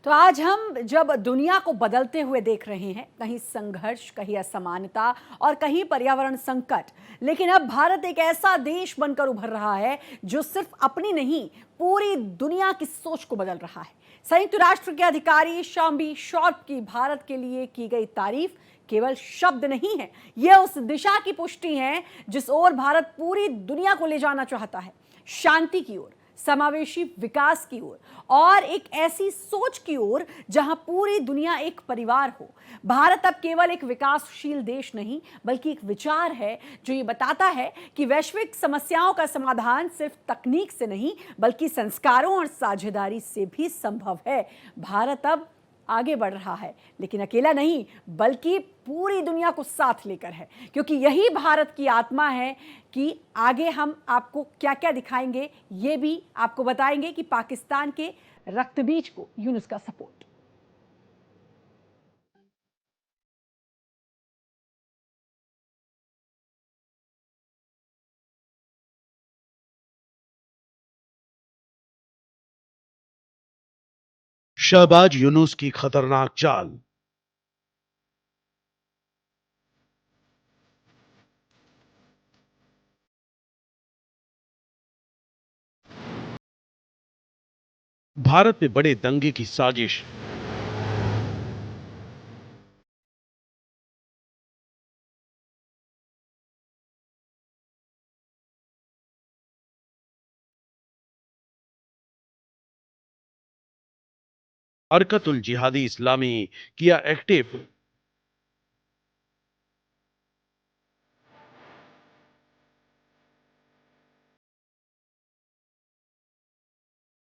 तो आज हम जब दुनिया को बदलते हुए देख रहे हैं, कहीं संघर्ष, कहीं असमानता और कहीं पर्यावरण संकट, लेकिन अब भारत एक ऐसा देश बनकर उभर रहा है जो सिर्फ अपनी नहीं, पूरी दुनिया की सोच को बदल रहा है। संयुक्त राष्ट्र के अधिकारी शॉम्बी शॉर्प की भारत के लिए की गई तारीफ केवल शब्द नहीं है, यह उस दिशा की पुष्टि है जिस ओर भारत पूरी दुनिया को ले जाना चाहता है, शांति की ओर, समावेशी विकास की ओर और एक ऐसी सोच की ओर जहां पूरी दुनिया एक परिवार हो। भारत अब केवल एक विकासशील देश नहीं, बल्कि एक विचार है जो ये बताता है कि वैश्विक समस्याओं का समाधान सिर्फ तकनीक से नहीं, बल्कि संस्कारों और साझेदारी से भी संभव है। भारत अब आगे बढ़ रहा है, लेकिन अकेला नहीं, बल्कि पूरी दुनिया को साथ लेकर है, क्योंकि यही भारत की आत्मा है कि आगे हम आपको क्या क्या दिखाएंगे, ये भी आपको बताएंगे कि पाकिस्तान के रक्तबीज को यूनुस का सपोर्ट। शहबाज यूनुस की खतरनाक चाल। भारत में बड़े दंगे की साजिश। हरकतुल जिहादी इस्लामी किया एक्टिव।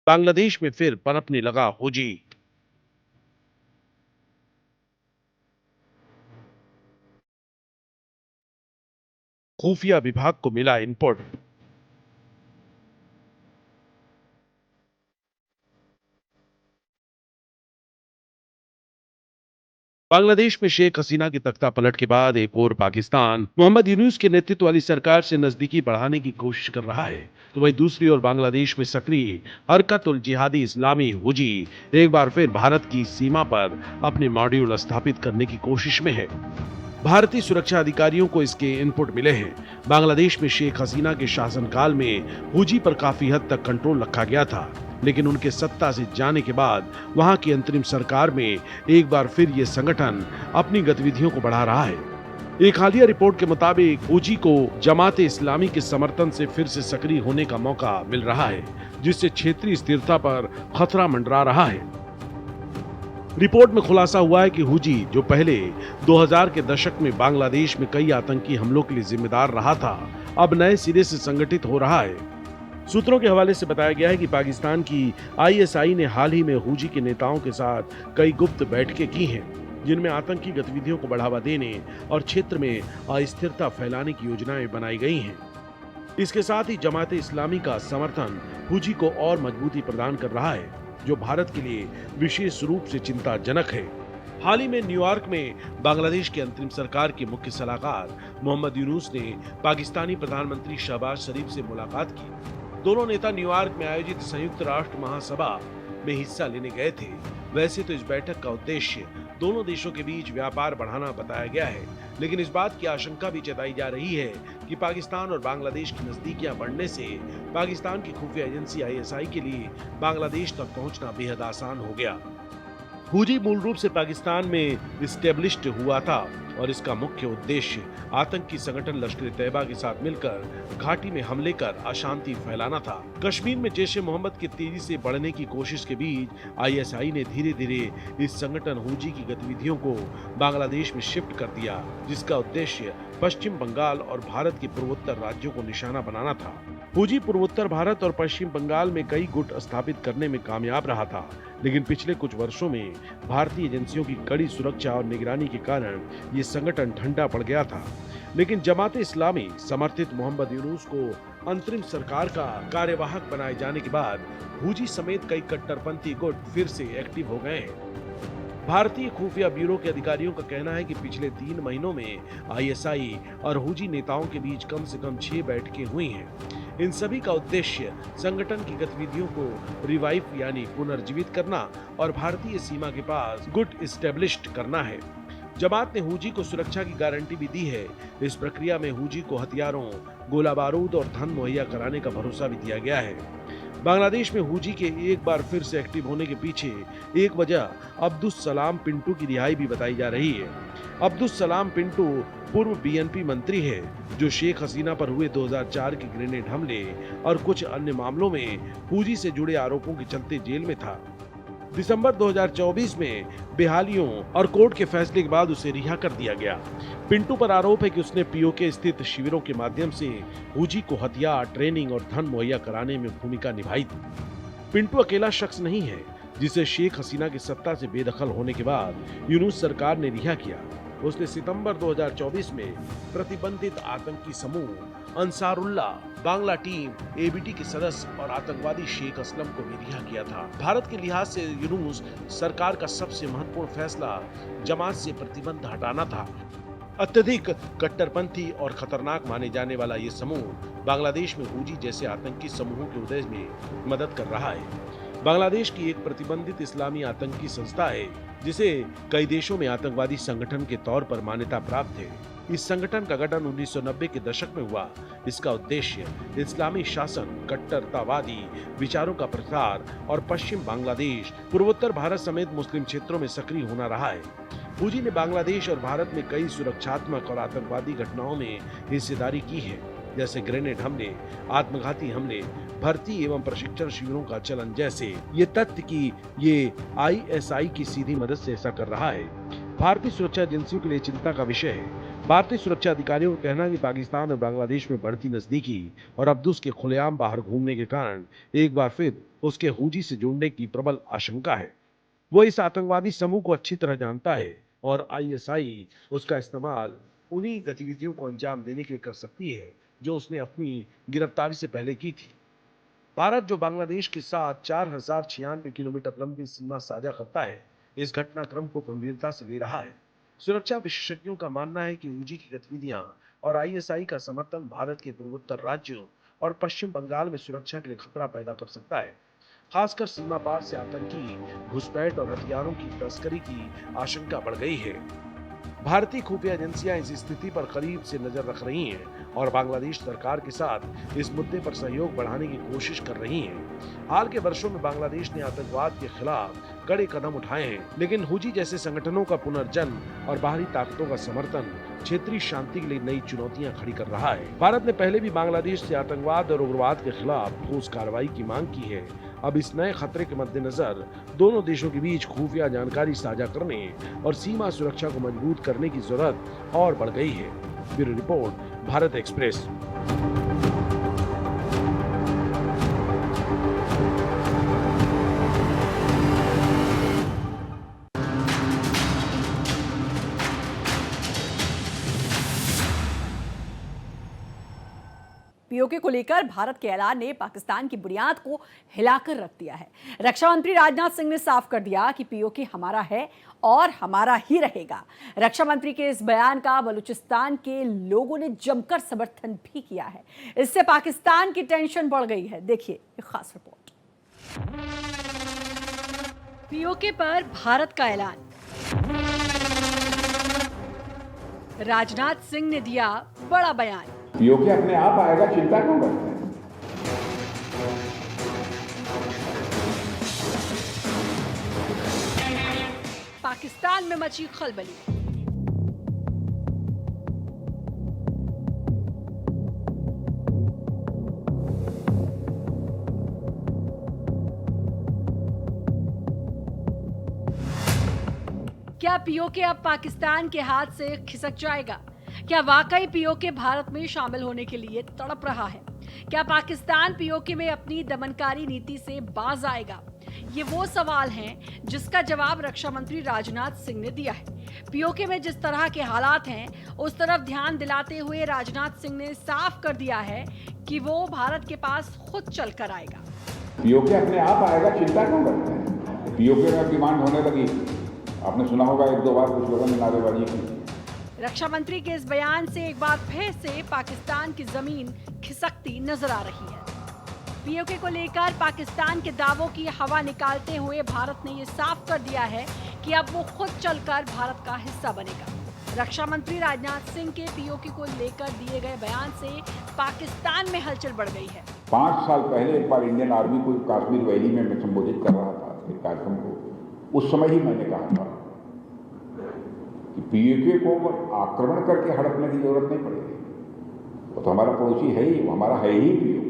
बांग्लादेश में फिर पनपने लगा हुजी। खुफिया विभाग को मिला इनपुट। बांग्लादेश में शेख हसीना की तख्ता पलट के बाद एक और पाकिस्तान मोहम्मद यूनुस के नेतृत्व वाली सरकार से नजदीकी बढ़ाने की कोशिश कर रहा है, तो वहीं दूसरी ओर बांग्लादेश में सक्रिय हरकतुल जिहादी इस्लामी हुजी एक बार फिर भारत की सीमा पर अपने मॉड्यूल स्थापित करने की कोशिश में है। भारतीय सुरक्षा अधिकारियों को इसके इनपुट मिले हैं। बांग्लादेश में शेख हसीना के शासनकाल में हुजी पर काफी हद तक कंट्रोल रखा गया था, लेकिन उनके सत्ता से जाने के बाद वहां की अंतरिम सरकार में एक बार फिर ये संगठन अपनी गतिविधियों को बढ़ा रहा है। एक हालिया रिपोर्ट के मुताबिक हुजी को जमात इस्लामी के समर्थन से फिर से सक्रिय होने का मौका मिल रहा है, जिससे क्षेत्रीय स्थिरता पर खतरा मंडरा रहा है। रिपोर्ट में खुलासा हुआ है कि हुजी, जो पहले 2000 के दशक में बांग्लादेश में कई आतंकी हमलों के लिए जिम्मेदार रहा था, अब नए सिरे से संगठित हो रहा है। सूत्रों के हवाले से बताया गया है कि पाकिस्तान की आईएसआई ने हाल ही में हुजी के नेताओं के साथ कई गुप्त बैठकें की हैं, जिनमें आतंकी गतिविधियों को बढ़ावा देने और क्षेत्र में अस्थिरता फैलाने की योजनाएं बनाई गई हैं। इसके साथ ही जमात इस्लामी का समर्थन हुजी को और मजबूती प्रदान कर रहा है, जो भारत के लिए विशेष रूप से चिंताजनक है। हाल ही में न्यूयॉर्क में बांग्लादेश की अंतरिम सरकार के मुख्य सलाहकार मोहम्मद यूनुस ने पाकिस्तानी प्रधानमंत्री शहबाज शरीफ से मुलाकात की। दोनों नेता न्यूयॉर्क में आयोजित संयुक्त राष्ट्र महासभा में हिस्सा लेने गए थे। वैसे तो इस बैठक का उद्देश्य दोनों देशों के बीच व्यापार बढ़ाना बताया गया है, लेकिन इस बात की आशंका भी जताई जा रही है कि पाकिस्तान और बांग्लादेश की नजदीकियां बढ़ने से पाकिस्तान की खुफिया एजेंसी आईएसआई के लिए बांग्लादेश तक पहुंचना बेहद आसान हो गया। हुजी मूल रूप से पाकिस्तान में स्टेब्लिश्ड हुआ था और इसका मुख्य उद्देश्य आतंकी संगठन लश्कर तैयबा के साथ मिलकर घाटी में हमले कर अशांति फैलाना था। कश्मीर में जैश ए मोहम्मद की तेजी से बढ़ने की कोशिश के बीच आईएसआई ने धीरे धीरे इस संगठन हुजी की गतिविधियों को बांग्लादेश में शिफ्ट कर दिया, जिसका उद्देश्य पश्चिम बंगाल और भारत के पूर्वोत्तर राज्यों को निशाना बनाना था। हुजी पूर्वोत्तर भारत और पश्चिम बंगाल में कई गुट स्थापित करने में कामयाब रहा था, लेकिन पिछले कुछ वर्षों में भारतीय एजेंसियों की कड़ी सुरक्षा और निगरानी के कारण ये संगठन ठंडा पड़ गया था। लेकिन जमात इस्लामी समर्थित मोहम्मद यूनुस को अंतरिम सरकार का कार्यवाहक बनाए जाने के बाद हुजी समेत कई कट्टरपंथी गुट फिर से एक्टिव हो गए हैं। भारतीय खुफिया ब्यूरो के अधिकारियों का कहना है कि पिछले 3 महीनों में आईएसआई और हुजी नेताओं के बीच कम से कम 6 बैठकें हुई हैं। इन सभी का उद्देश्य संगठन की गतिविधियों को रिवाइव यानी पुनर्जीवित करना और भारतीय सीमा के पास गुट इस्टेब्लिश्ड करना है। जमात ने हुजी को सुरक्षा की गारंटी भी दी है। इस प्रक्रिया में हुजी को हथियारों, गोला बारूद और धन मुहैया कराने का भरोसा भी दिया गया है। बांग्लादेश में हुजी के एक बार फिर से एक्टिव होने के पीछे एक वजह अब्दुस सलाम पिंटू की रिहाई भी बताई जा रही है। अब्दुस सलाम पिंटू पूर्व बीएनपी मंत्री है, जो शेख हसीना पर हुए 2004 के ग्रेनेड हमले और कुछ अन्य मामलों में हुजी से जुड़े आरोपों के चलते जेल में था। दिसंबर 2024 में बेहालियों और कोर्ट के फैसले के बाद उसे रिहा कर दिया गया। पिंटू पर आरोप है कि उसने पीओके स्थित शिविरों के माध्यम से हुजी को हथियार, ट्रेनिंग और धन मुहैया कराने में भूमिका निभाई थी। पिंटू अकेला शख्स नहीं है जिसे शेख हसीना की सत्ता से बेदखल होने के बाद यूनुस सरकार ने रिहा किया। उसने सितंबर 2024 में प्रतिबंधित आतंकी समूह अंसारुल्लाह, बांग्ला टीम, एबीटी के सदस्य और आतंकवादी शेख असलम को भी रिहा किया था। भारत के लिहाज से यूनुस सरकार का सबसे महत्वपूर्ण फैसला जमात से प्रतिबंध हटाना था। अत्यधिक कट्टरपंथी और खतरनाक माने जाने वाला ये समूह बांग्लादेश में हुजी जैसे आतंकी समूहों के उदय में मदद कर रहा है। बांग्लादेश की एक प्रतिबंधित इस्लामी आतंकी संस्था है, जिसे कई देशों में आतंकवादी संगठन के तौर पर मान्यता प्राप्त है। इस संगठन का गठन 1990 के दशक में हुआ। इसका उद्देश्य इस्लामी शासन, कट्टरतावादी विचारों का प्रसार और पश्चिम बांग्लादेश, पूर्वोत्तर भारत समेत मुस्लिम क्षेत्रों में सक्रिय होना रहा है। हुजी ने बांग्लादेश और भारत में कई सुरक्षात्मक और आतंकवादी घटनाओं में हिस्सेदारी की है, जैसे ग्रेनेड हमले, आत्मघाती हमले, भर्ती एवं प्रशिक्षण शिविरों का चलन जैसे। ये तथ्य कि ये आईएसआई की सीधी मदद से ऐसा कर रहा है, भारतीय सुरक्षा एजेंसियों के लिए चिंता का विषय है। भारतीय सुरक्षा अधिकारियों का कहना है कि पाकिस्तान और बांग्लादेश में बढ़ती नजदीकी और अब्दुस के खुलेआम बाहर घूमने के कारण एक बार फिर उसके हुजी से जुड़ने की प्रबल आशंका है। वो इस आतंकवादी समूह को अच्छी तरह जानता है और आईएसआई उसका इस्तेमाल उन्हीं गतिविधियों को अंजाम देने के लिए कर सकती है जो उसने अपनी गिरफ्तारी से पहले की थी। भारत, जो बांग्लादेश के साथ 4096 किलोमीटर लंबी सीमा साझा करता है, इस घटनाक्रम को गंभीरता से ले रहा है। सुरक्षा विशेषज्ञों का मानना है कि हुजी की गतिविधियां और आईएसआई का समर्थन भारत के पूर्वोत्तर राज्यों और पश्चिम बंगाल में सुरक्षा के लिए खतरा पैदा कर सकता है। खासकर सीमा पार से आतंकी घुसपैठ और हथियारों की तस्करी की आशंका बढ़ गई है। भारतीय खुफिया एजेंसियां इस स्थिति पर करीब से नजर रख रही हैं और बांग्लादेश सरकार के साथ इस मुद्दे पर सहयोग बढ़ाने की कोशिश कर रही हैं। हाल के वर्षों में बांग्लादेश ने आतंकवाद के खिलाफ कड़े कदम उठाए हैं, लेकिन हुजी जैसे संगठनों का पुनर्जन्म और बाहरी ताकतों का समर्थन क्षेत्रीय शांति के लिए नई चुनौतियां खड़ी कर रहा है। भारत ने पहले भी बांग्लादेश से आतंकवाद और उग्रवाद के खिलाफ ठोस कार्रवाई की मांग की है। अब इस नए खतरे के मद्देनजर दोनों देशों के बीच खुफिया जानकारी साझा करने और सीमा सुरक्षा को मजबूत करने की जरूरत और बढ़ गई है। Bureau report, Bharat express. PoK को लेकर भारत के ऐलान ने पाकिस्तान की बुनियाद को हिलाकर रख दिया है। रक्षा मंत्री राजनाथ सिंह ने साफ कर दिया कि पीओके हमारा है और हमारा ही रहेगा। रक्षा मंत्री के इस बयान का बलूचिस्तान के लोगों ने जमकर समर्थन भी किया है। इससे पाकिस्तान की टेंशन बढ़ गई है। देखिए एक खास रिपोर्ट। पीओके पर भारत का ऐलान। राजनाथ सिंह ने दिया बड़ा बयान। पीओके अपने आप आएगा, चिंता क्यों करते हैं? पाकिस्तान में मची खलबली। क्या पीओके अब पाकिस्तान के हाथ से खिसक जाएगा? क्या वाकई पीओके भारत में शामिल होने के लिए तड़प रहा है? क्या पाकिस्तान पीओके में अपनी दमनकारी नीति से बाज आएगा? ये वो सवाल हैं जिसका जवाब रक्षा मंत्री राजनाथ सिंह ने दिया है। पीओके में जिस तरह के हालात हैं, उस तरफ ध्यान दिलाते हुए राजनाथ सिंह ने साफ कर दिया है कि वो भारत के पास खुद चलकर आएगा। पीओके अपने आप आएगा, चिंता क्यों करते हैं? पीओके में डिमांड होने लगी, आपने सुना होगा एक दो बार कुछ लोगों ने नारेबाजी की। रक्षा मंत्री के इस बयान से एक बार फिर से पाकिस्तान की जमीन खिसकती नजर आ रही है। पीओके को लेकर पाकिस्तान के दावों की हवा निकालते हुए भारत ने ये साफ कर दिया है कि अब वो खुद चलकर भारत का हिस्सा बनेगा। रक्षा मंत्री राजनाथ सिंह के पीओके को लेकर दिए गए बयान से पाकिस्तान में हलचल बढ़ गई है। 5 साल पहले एक बार इंडियन आर्मी को कश्मीर वैली में मैं संबोधित कर रहा था एक कार्यक्रम को। उस समय ही मैंने कहा था कि पीओके को आक्रमण करके हड़पने की जरूरत नहीं पड़ेगी। वो तो हमारा पड़ोसी है ही, वो हमारा है ही पीओके।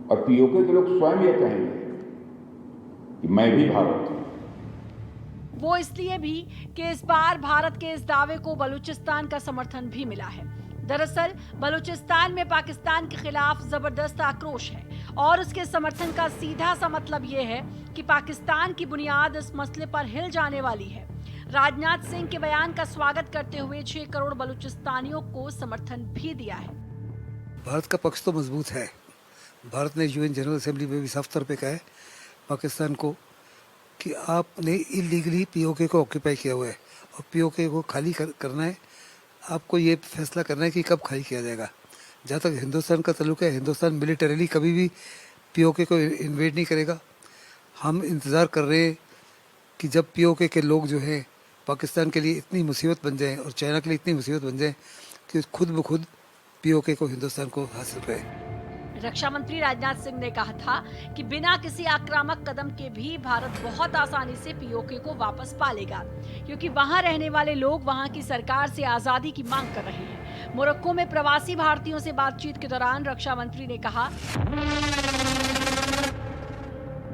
और पीओके के लोग स्वयं ये कहेंगे कि मैं भी भारत हूं। वो इसलिए भी कि इस बार भारत के इस दावे को बलूचिस्तान का समर्थन भी मिला है। दरअसल बलूचिस्तान में पाकिस्तान के खिलाफ जबरदस्त आक्रोश है और उसके समर्थन का सीधा सा मतलब ये है कि पाकिस्तान की बुनियाद इस मसले पर हिल जाने वाली है। राजनाथ सिंह के बयान का स्वागत करते हुए 6 करोड़ बलूचिस्तानियों को समर्थन भी दिया है। भारत का पक्ष तो मजबूत है। भारत ने यूएन जनरल असेंबली में भी साफ तौर पे कहा है पाकिस्तान को कि आपने इलीगली पीओके को ऑक्यूपाई किया हुआ है और पीओके को खाली करना है। आपको ये फैसला करना है कि कब खाली किया जाएगा। जहाँ तक हिंदुस्तान का ताल्लुक है, हिंदुस्तान मिलिटरीली कभी भी पीओके को इन्वेड नहीं करेगा। हम इंतज़ार कर रहे हैं कि जब पीओके के लोग जो हैं पाकिस्तान के लिए इतनी मुसीबत बन जाएं और चाइना के लिए इतनी मुसीबत बन जाएं कि खुद ब खुद पीओके को हिंदुस्तान को हासिल रहे। रक्षा मंत्री राजनाथ सिंह ने कहा था कि बिना किसी आक्रामक कदम के भी भारत बहुत आसानी से पीओके को वापस पा लेगा, क्योंकि वहां रहने वाले लोग वहां की सरकार से आजादी की मांग कर रहे हैं। मोरक्को में प्रवासी भारतीयों से बातचीत के दौरान रक्षा मंत्री ने कहा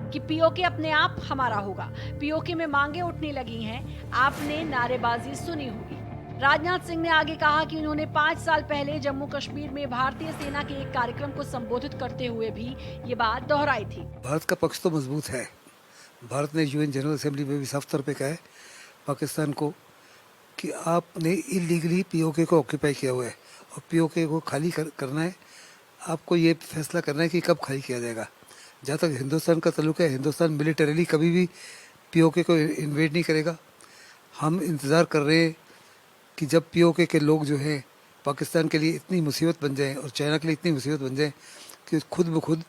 कि पीओके अपने आप हमारा होगा। पीओके में मांगे उठने लगी हैं, आपने नारेबाजी सुनी होगी। राजनाथ सिंह ने आगे कहा कि उन्होंने 5 साल पहले जम्मू कश्मीर में भारतीय सेना के एक कार्यक्रम को संबोधित करते हुए भी ये बात दोहराई थी। भारत का पक्ष तो मजबूत है। भारत ने यूएन जनरल असेंबली में भी साफ तौर पे कहा है पाकिस्तान को कि आपने इलीगली पीओके को ऑक्यूपाई किया हुआ है और पीओके को खाली करना है। आपको ये फैसला करना है कि कब खाली किया जाएगा। जहाँ तक हिंदुस्तान का ताल्लुक है, हिंदुस्तान मिलिटरीली कभी भी पीओके को इन्वेड नहीं करेगा। हम इंतज़ार कर रहे हैं कि जब पीओके के लोग जो हैं पाकिस्तान के लिए इतनी मुसीबत बन जाएं और चाइना के लिए इतनी मुसीबत बन जाएं कि खुद ब खुद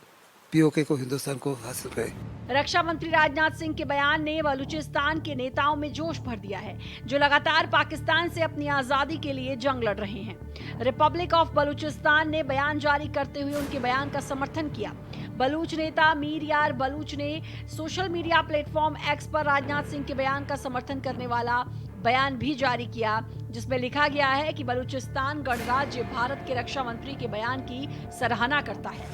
पीओके को हिंदुस्तान को हासिल रहे। रक्षा मंत्री राजनाथ सिंह के बयान ने बलूचिस्तान के नेताओं में जोश भर दिया है, जो लगातार पाकिस्तान से अपनी आजादी के लिए जंग लड़ रहे हैं। रिपब्लिक ऑफ बलूचिस्तान ने बयान जारी करते हुए उनके बयान का समर्थन किया। बलूच नेता मीर यार बलूच ने सोशल मीडिया प्लेटफॉर्म एक्स पर राजनाथ सिंह के बयान का समर्थन करने वाला बयान भी जारी किया, जिसमें लिखा गया है कि बलूचिस्तान गणराज्य भारत के रक्षा मंत्री के बयान की सराहना करता है।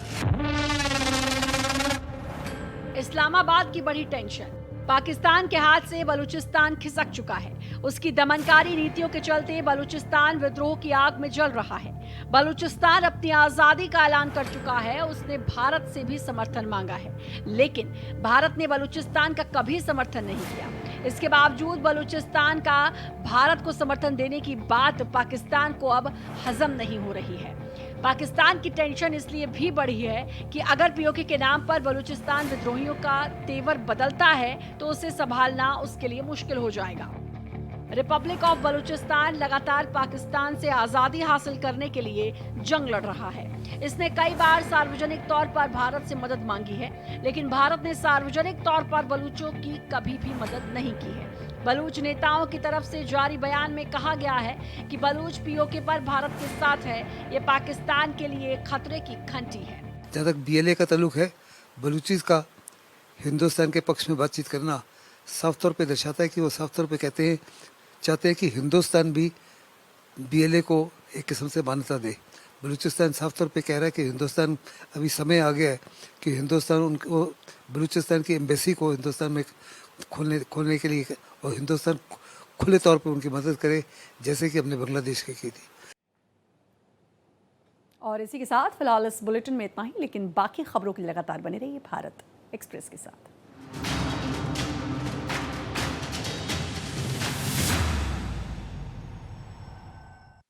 इस्लामाबाद की बड़ी टेंशन। पाकिस्तान के हाथ से बलूचिस्तान खिसक चुका है। उसकी दमनकारी नीतियों के चलते बलूचिस्तान विद्रोह की आग में जल रहा है। बलूचिस्तान अपनी आजादी का ऐलान कर चुका है। उसने भारत से भी समर्थन मांगा है, लेकिन भारत ने बलूचिस्तान का कभी समर्थन नहीं किया। इसके बावजूद बलूचिस्तान का भारत को समर्थन देने की बात पाकिस्तान को अब हजम नहीं हो रही है। पाकिस्तान की टेंशन इसलिए भी बढ़ी है कि अगर पीओके के नाम पर बलूचिस्तान विद्रोहियों का तेवर बदलता है तो उसे संभालना उसके लिए मुश्किल हो जाएगा। रिपब्लिक ऑफ बलूचिस्तान लगातार पाकिस्तान से आजादी हासिल करने के लिए जंग लड़ रहा है। इसने कई बार सार्वजनिक तौर पर भारत से मदद मांगी है, लेकिन भारत ने सार्वजनिक तौर पर बलूचों की कभी भी मदद नहीं की है। बलूच नेताओं की तरफ से जारी बयान में कहा गया है कि बलूच पीओके पर भारत के साथ है, ये पाकिस्तान के लिए खतरे की घंटी है। जहाँ तक बीएलए का ताल्लुक है, बलूचिस का हिंदुस्तान के पक्ष में बातचीत करना साफ तौर पे दर्शाता है कि वो साफ तौर पे चाहते हैं कि हिंदुस्तान भी बीएलए को एक किस्म से मान्यता दे। बलूचिस्तान साफ तौर पे कह रहा है कि हिंदुस्तान अभी समय आ गया है कि हिंदुस्तान उनको बलूचिस्तान की एम्बेसी को हिंदुस्तान में खोलने के लिए और हिंदुस्तान खुले तौर पे उनकी मदद करे, जैसे कि हमने बांग्लादेश की थी। और इसी के साथ फिलहाल इस बुलेटिन में इतना ही, लेकिन बाकी खबरों के लिए लगातार बने रहिए भारत एक्सप्रेस के साथ।